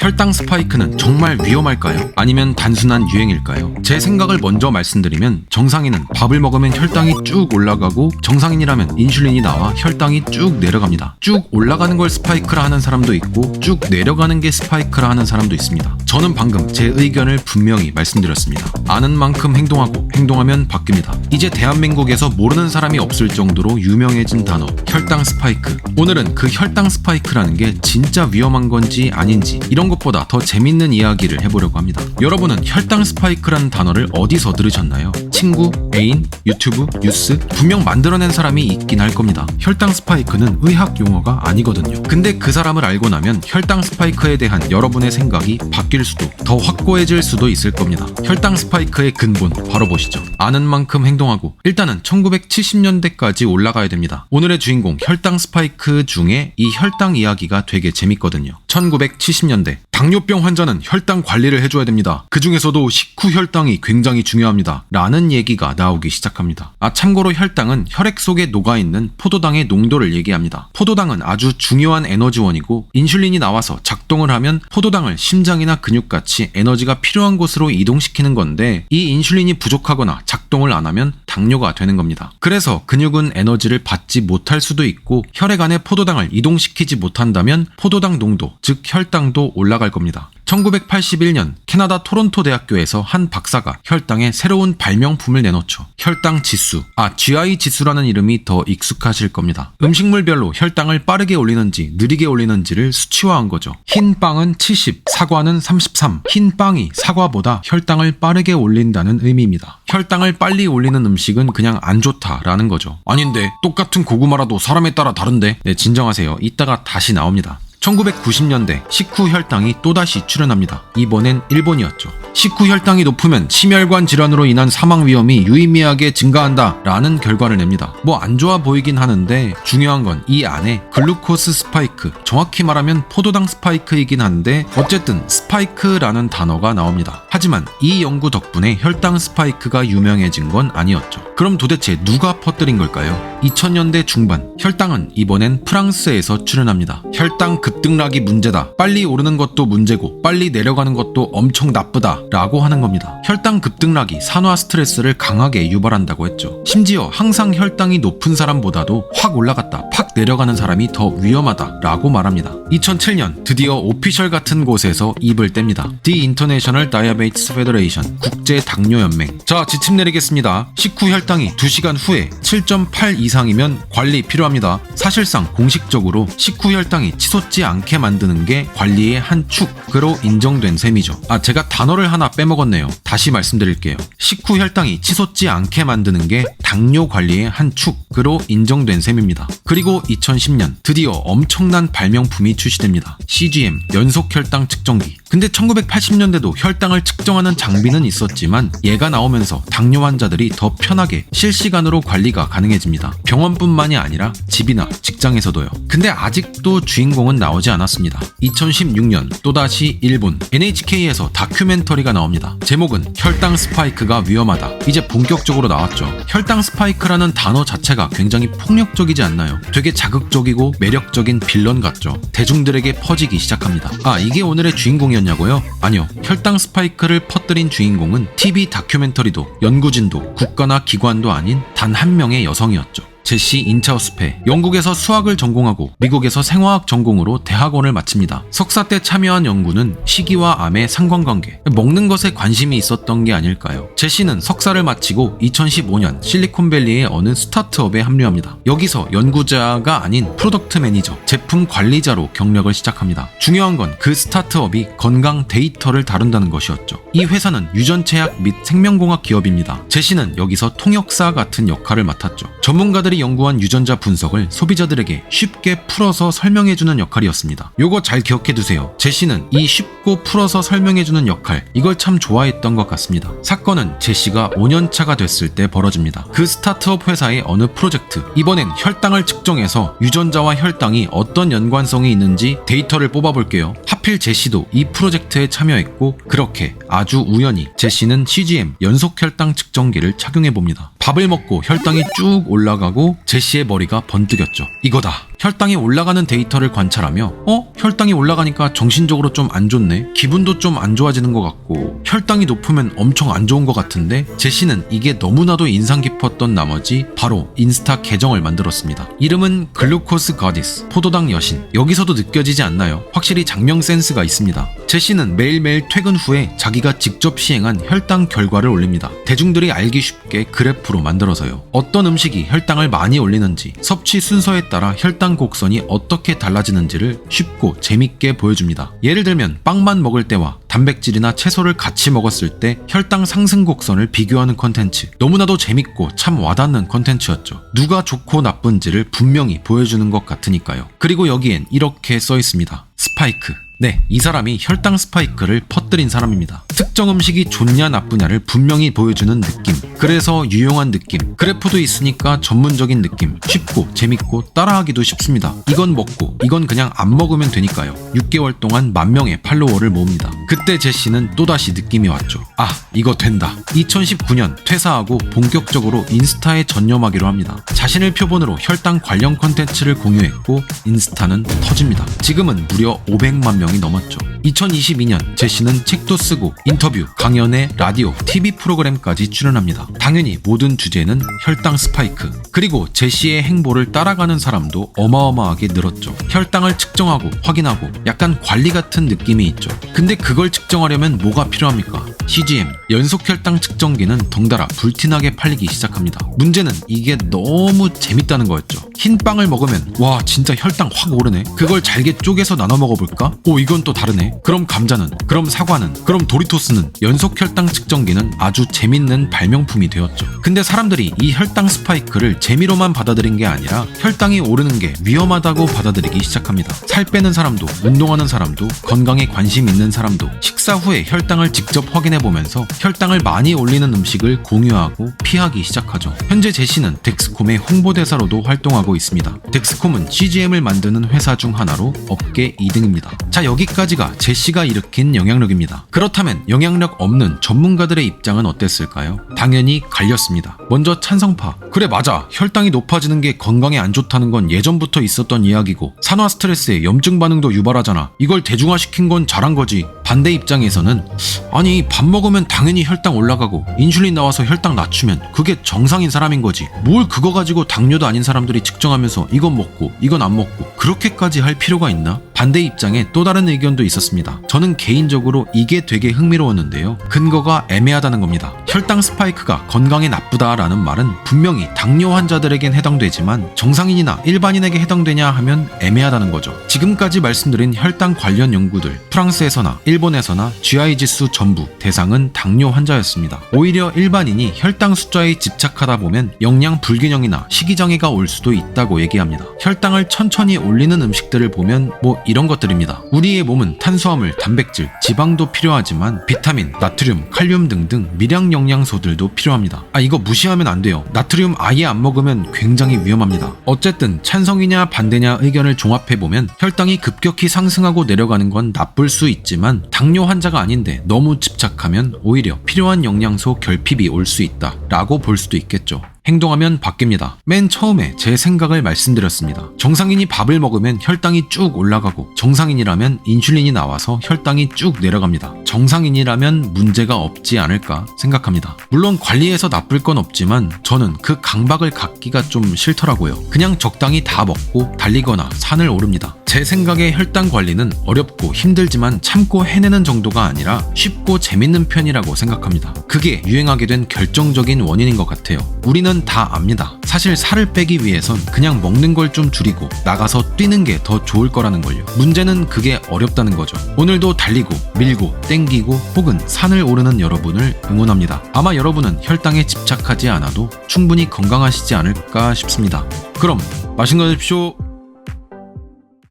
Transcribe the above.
혈당 스파이크는 정말 위험할까요? 아니면 단순한 유행일까요? 제 생각을 먼저 말씀드리면 정상인은 밥을 먹으면 혈당이 쭉 올라가고 정상인이라면 인슐린이 나와 혈당이 쭉 내려갑니다. 쭉 올라가는 걸 스파이크라 하는 사람도 있고 쭉 내려가는 게 스파이크라 하는 사람도 있습니다. 저는 방금 제 의견을 분명히 말씀드렸습니다. 아는 만큼 행동하고 행동하면 바뀝니다. 이제 대한민국에서 모르는 사람이 없을 정도로 유명해진 단어 혈당 스파이크. 오늘은 그 혈당 스파이크라는 게 진짜 위험한 건지 아닌지 이런 것보다 더 재밌는 이야기를 해보려고 합니다. 여러분은 혈당 스파이크라는 단어를 어디서 들으셨나요? 친구, 애인, 유튜브, 뉴스? 분명 만들어낸 사람이 있긴 할 겁니다. 혈당 스파이크는 의학 용어가 아니거든요. 근데 그 사람을 알고 나면 혈당 스파이크에 대한 여러분의 생각이 바뀔 수도 더 확고해질 수도 있을 겁니다. 혈당 스파이크의 근본 바로 보시죠. 아는 만큼 행동하고 일단은 1970년대까지 올라가야 됩니다. 오늘의 주인공 혈당 스파이크 중에 이 혈당 이야기가 되게 재밌거든요. 1970년대 당뇨병 환자는 혈당 관리를 해줘야 됩니다. 그 중에서도 식후 혈당이 굉장히 중요합니다. 라는 얘기가 나오기 시작합니다. 참고로 혈당은 혈액 속에 녹아있는 포도당의 농도를 얘기합니다. 포도당은 아주 중요한 에너지원이고 인슐린이 나와서 작동을 하면 포도당을 심장이나 근육같이 에너지가 필요한 곳으로 이동시키는 건데 이 인슐린이 부족하거나 작동을 안 하면 당뇨가 되는 겁니다. 그래서 근육은 에너지를 받지 못할 수도 있고 혈액 안에 포도당을 이동시키지 못한다면 포도당 농도, 즉 혈당도 올라갈 겁니다. 1981년 캐나다 토론토 대학교에서 한 박사가 혈당의 새로운 발명품을 내놓죠. 혈당 지수. GI 지수라는 이름이 더 익숙하실 겁니다. 음식물별로 혈당을 빠르게 올리는지 느리게 올리는지를 수치화한 거죠. 흰 빵은 70, 사과는 33. 흰 빵이 사과보다 혈당을 빠르게 올린다는 의미입니다. 혈당을 빨리 올리는 음식은 그냥 안 좋다라는 거죠. 아닌데 똑같은 고구마라도 사람에 따라 다른데? 네, 진정하세요. 이따가 다시 나옵니다. 1990년대 식후 혈당이 또다시 출현합니다. 이번엔 일본이었죠. 식후 혈당이 높으면 심혈관 질환으로 인한 사망 위험이 유의미하게 증가한다 라는 결과를 냅니다. 안 좋아 보이긴 하는데 중요한 건 이 안에 글루코스 스파이크, 정확히 말하면 포도당 스파이크이긴 한데 어쨌든 스파이크라는 단어가 나옵니다. 하지만 이 연구 덕분에 혈당 스파이크가 유명해진 건 아니었죠. 그럼 도대체 누가 퍼뜨린 걸까요? 2000년대 중반 혈당은 이번엔 프랑스에서 출현합니다. 혈당 급등락이 문제다. 빨리 오르는 것도 문제고 빨리 내려가는 것도 엄청 나쁘다 라고 하는 겁니다. 혈당 급등락이 산화 스트레스를 강하게 유발한다고 했죠. 심지어 항상 혈당이 높은 사람보다도 확 올라갔다 팍 내려가는 사람이 더 위험하다 라고 말합니다. 2007년 드디어 오피셜 같은 곳에서 입을 뗍니다. The International Diabetes Federation 국제 당뇨 연맹. 자, 지침 내리겠습니다. 식후 혈당이 2시간 후에 7.8 이상이면 관리 필요합니다. 사실상 공식적으로 식후 혈당이 치솟지 않게 만드는 게 관리의 한 축으로 인정된 셈이죠. 제가 단어를 하나 빼먹었네요. 다시 말씀드릴게요. 식후 혈당이 치솟지 않게 만드는 게 당뇨 관리의 한 축으로 인정된 셈입니다. 그리고 2010년 드디어 엄청난 발명품이 출시됩니다. CGM 연속 혈당 측정기. 근데 1980년대도 혈당을 측정하는 장비는 있었지만 얘가 나오면서 당뇨 환자들이 더 편하게 실시간으로 관리가 가능해집니다. 병원뿐만이 아니라 집이나 직장에서도요. 근데 아직도 주인공은 나오지 않았습니다. 2016년 또다시 일본 NHK에서 다큐멘터리가 나옵니다. 제목은 혈당 스파이크가 위험하다. 이제 본격적으로 나왔죠. 혈당 스파이크라는 단어 자체가 굉장히 폭력적이지 않나요? 되게 자극적이고 매력적인 빌런 같죠. 대중들에게 퍼지기 시작합니다. 이게 오늘의 주인공이었냐고요? 아니요. 혈당 스파이크를 퍼뜨린 주인공은 TV 다큐멘터리도 연구진도 국가나 기관도 아닌 단 한 명의 여성이었죠. 제시 인차우스페. 영국에서 수학을 전공하고 미국에서 생화학 전공으로 대학원을 마칩니다. 석사 때 참여한 연구는 식이와 암의 상관관계, 먹는 것에 관심이 있었던 게 아닐까요? 제시는 석사를 마치고 2015년 실리콘밸리의 어느 스타트업에 합류합니다. 여기서 연구자가 아닌 프로덕트 매니저, 제품 관리자로 경력을 시작합니다. 중요한 건 그 스타트업이 건강 데이터를 다룬다는 것이었죠. 이 회사는 유전체약 및 생명공학 기업입니다. 제시는 여기서 통역사 같은 역할을 맡았죠. 전문가들이 연구한 유전자 분석을 소비자들에게 쉽게 풀어서 설명해주는 역할이었습니다. 요거 잘 기억해두세요. 제시는 이 쉽고 풀어서 설명해주는 역할, 이걸 참 좋아했던 것 같습니다. 사건은 제시가 5년차가 됐을 때 벌어집니다. 그 스타트업 회사의 어느 프로젝트, 이번엔 혈당을 측정해서 유전자와 혈당이 어떤 연관성이 있는지 데이터를 뽑아볼게요. 하필 제시도 이 프로젝트에 참여했고 그렇게 아주 우연히 제시는 CGM 연속 혈당 측정기를 착용해봅니다. 밥을 먹고 혈당이 쭉 올라가고 제시의 머리가 번뜩였죠. 이거다. 혈당이 올라가는 데이터를 관찰하며 혈당이 올라가니까 정신적으로 좀 안 좋네, 기분도 좀 안 좋아지는 것 같고 혈당이 높으면 엄청 안 좋은 것 같은데, 제시는 이게 너무나도 인상 깊었던 나머지 바로 인스타 계정을 만들었습니다. 이름은 글루코스 거디스, 포도당 여신. 여기서도 느껴지지 않나요? 확실히 장명 센스가 있습니다. 제시는 매일매일 퇴근 후에 자기가 직접 시행한 혈당 결과를 올립니다. 대중들이 알기 쉽게 그래프로 만들어서요. 어떤 음식이 혈당을 많이 올리는지, 섭취 순서에 따라 혈당 곡선이 어떻게 달라지는지를 쉽고 재밌게 보여줍니다. 예를 들면 빵만 먹을 때와 단백질이나 채소를 같이 먹었을 때 혈당 상승 곡선을 비교하는 컨텐츠. 너무나도 재밌고 참 와닿는 컨텐츠였죠. 누가 좋고 나쁜지를 분명히 보여주는 것 같으니까요. 그리고 여기엔 이렇게 써 있습니다. 스파이크. 네, 이 사람이 혈당 스파이크를 퍼뜨린 사람입니다. 특정 음식이 좋냐 나쁘냐를 분명히 보여주는 느낌. 그래서 유용한 느낌. 그래프도 있으니까 전문적인 느낌. 쉽고 재밌고 따라하기도 쉽습니다. 이건 먹고 이건 그냥 안 먹으면 되니까요. 6개월 동안 10,000명의 팔로워를 모읍니다. 그때 제시는 또다시 느낌이 왔죠. 아, 이거 된다. 2019년 퇴사하고 본격적으로 인스타에 전념하기로 합니다. 자신의 표본으로 혈당 관련 컨텐츠를 공유했고 인스타는 터집니다. 지금은 무려 500만 명이 넘었죠. 2022년 제시는 책도 쓰고 인터뷰, 강연에 라디오, TV 프로그램까지 출연합니다. 당연히 모든 주제는 혈당 스파이크. 그리고 제시의 행보를 따라가는 사람도 어마어마하게 늘었죠. 혈당을 측정하고 확인하고 약간 관리 같은 느낌이 있죠. 근데 그걸 측정하려면 뭐가 필요합니까? CGM, 연속 혈당 측정기는 덩달아 불티나게 팔리기 시작합니다. 문제는 이게 너무 재밌다는 거였죠. 흰 빵을 먹으면 와 진짜 혈당 확 오르네. 그걸 잘게 쪼개서 나눠 먹어볼까? 오, 이건 또 다르네. 그럼 감자는? 그럼 사과는? 그럼 도리토스는? 연속 혈당 측정기는 아주 재밌는 발명품이 되었죠. 근데 사람들이 이 혈당 스파이크를 재미로만 받아들인 게 아니라 혈당이 오르는 게 위험하다고 받아들이기 시작합니다. 살 빼는 사람도, 운동하는 사람도, 건강에 관심 있는 사람도 식사 후에 혈당을 직접 확인해보면서 혈당을 많이 올리는 음식을 공유하고 피하기 시작하죠. 현재 제시는 덱스콤의 홍보대사로도 활동하고 있습니다. 덱스콤은 CGM을 만드는 회사 중 하나로 업계 2등입니다. 자, 여기까지가 제시가 일으킨 영향력입니다. 그렇다면 영향력 없는 전문가들의 입장은 어땠을까요? 당연히 갈렸습니다. 먼저 찬성파. 그래 맞아. 혈당이 높아지는 게 건강에 안 좋다는 건 예전부터 있었던 이야기고 산화 스트레스에 염증 반응도 유발하잖아. 이걸 대중화시킨 건 잘한 거지. 반대 입장에서는 아니 밥 먹으면 당연히 혈당 올라가고 인슐린 나와서 혈당 낮추면 그게 정상인 사람인 거지. 뭘 그거 가지고 당뇨도 아닌 사람들이 측정하면서 이건 먹고 이건 안 먹고 그렇게까지 할 필요가 있나? 반대 입장에 또 다른 의견도 있었습니다. 저는 개인적으로 이게 되게 흥미로웠는데요. 근거가 애매하다는 겁니다. 혈당 스파이크가 건강에 나쁘다라는 말은 분명히 당뇨 환자들에겐 해당되지만 정상인이나 일반인에게 해당되냐 하면 애매하다는 거죠. 지금까지 말씀드린 혈당 관련 연구들, 프랑스에서나 일본에서나 GI 지수 전부 대상은 당뇨 환자였습니다. 오히려 일반인이 혈당 숫자에 집착하다 보면 영양 불균형이나 식이장애가 올 수도 있다고 얘기합니다. 혈당을 천천히 올리는 음식들을 보면 뭐 이런 것들입니다. 우리의 몸은 탄수화물, 단백질, 지방도 필요하지만 비타민, 나트륨, 칼륨 등등 미량 영양소들도 필요합니다. 이거 무시하면 안 돼요. 나트륨 아예 안 먹으면 굉장히 위험합니다. 어쨌든 찬성이냐 반대냐 의견을 종합해보면 혈당이 급격히 상승하고 내려가는 건 나쁠 수 있지만 당뇨 환자가 아닌데 너무 집착하면 오히려 필요한 영양소 결핍이 올 수 있다 라고 볼 수도 있겠죠. 행동하면 바뀝니다. 맨 처음에 제 생각을 말씀드렸습니다. 정상인이 밥을 먹으면 혈당이 쭉 올라가고 정상인이라면 인슐린이 나와서 혈당이 쭉 내려갑니다. 정상인이라면 문제가 없지 않을까 생각합니다. 물론 관리해서 나쁠 건 없지만 저는 그 강박을 갖기가 좀 싫더라고요. 그냥 적당히 다 먹고 달리거나 산을 오릅니다. 제 생각에 혈당 관리는 어렵고 힘들지만 참고 해내는 정도가 아니라 쉽고 재밌는 편이라고 생각합니다. 그게 유행하게 된 결정적인 원인인 것 같아요. 우리는 다 압니다. 사실 살을 빼기 위해선 그냥 먹는 걸 좀 줄이고 나가서 뛰는 게 더 좋을 거라는 걸요. 문제는 그게 어렵다는 거죠. 오늘도 달리고 밀고 땡기고 혹은 산을 오르는 여러분을 응원합니다. 아마 여러분은 혈당에 집착하지 않아도 충분히 건강하시지 않을까 싶습니다. 그럼 맛있는 거 드십시오.